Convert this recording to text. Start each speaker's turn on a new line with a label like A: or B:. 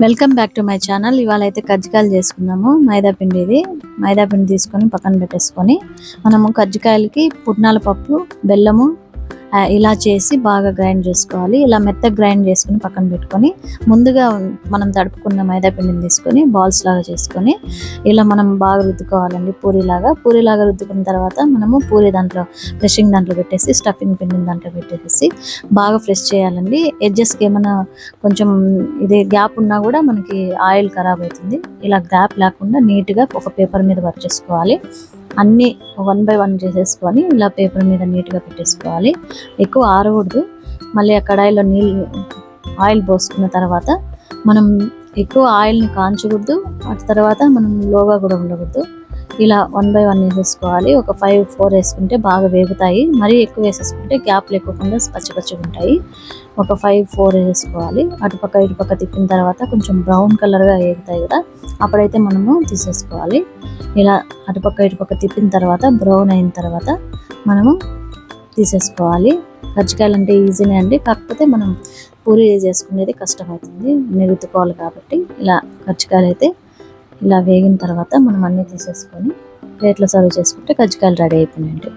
A: Welcome back to my channel. ఇవాళ అయితే కజ్జికాయలు చేసుకున్నాము. మైదా పిండి తీసుకొని పక్కన పెట్టేసుకొని మనము కజ్జికాయలకి పుట్నాల పప్పు, బెల్లము ఇలా చేసి బాగా గ్రైండ్ చేసుకోవాలి. ఇలా మెత్తగా గ్రైండ్ చేసుకుని పక్కన పెట్టుకొని ముందుగా మనం తడుపుకున్న మైదా పిండిని తీసుకొని బాల్స్ లాగా చేసుకొని ఇలా మనం బాగా రుద్దుకోవాలండి. పూరీలాగా రుద్దుకున్న తర్వాత మనము పూరీ దాంట్లో ఫ్రెషింగ్ దాంట్లో పెట్టేసి స్టఫింగ్ పిండిని దాంట్లో పెట్టేసి బాగా ఫ్రెష్ చేయాలండి. ఎడ్జెస్కి ఏమైనా కొంచెం ఇది గ్యాప్ ఉన్నా కూడా మనకి ఆయిల్ ఖరాబ్ అవుతుంది. ఇలా గ్యాప్ లేకుండా నీట్గా ఒక పేపర్ మీద వర్క్ చేసుకోవాలి. అన్నీ 1 by 1 చేసేసుకొని ఇలా పేపర్ మీద నీట్గా పెట్టేసుకోవాలి. ఎక్కువ ఆరకూడదు. మళ్ళీ ఆ కడాయిలో ఆయిల్ పోసుకున్న తర్వాత మనం ఎక్కువ ఆయిల్ని కాంచకూడదు. ఆ తర్వాత మనం లోగా కూడా ఉండకూడదు. ఇలా 1 by 1 వేసేసుకోవాలి. ఒక 5-4 వేసుకుంటే బాగా వేగుతాయి. మరీ ఎక్కువ వేసేసుకుంటే గ్యాప్ లేకుండా పచ్చిగా ఉంటాయి. ఒక 5-4 వేసేసుకోవాలి. అటుపక్క ఇటుపక్క తిప్పిన తర్వాత కొంచెం బ్రౌన్ కలర్గా వేగుతాయి కదా, అప్పుడైతే మనము తీసేసుకోవాలి. ఇలా అటుపక్క ఇటుపక్క తిప్పిన తర్వాత బ్రౌన్ అయిన తర్వాత మనము తీసేసుకోవాలి. కజ్జికాయలు అంటే ఈజీనే అండి, కాకపోతే మనం పూరీ చేసుకునేది కష్టమవుతుంది, నెరుతుకోవాలి కాబట్టి. ఇలా కజ్జికాయలు అయితే ఇలా వేగిన తర్వాత మనం అన్నీ తీసేసుకొని ప్లేట్లో సర్వ్ చేసుకుంటే కజ్జికాయలు రెడీ అయిపోయినాయండి.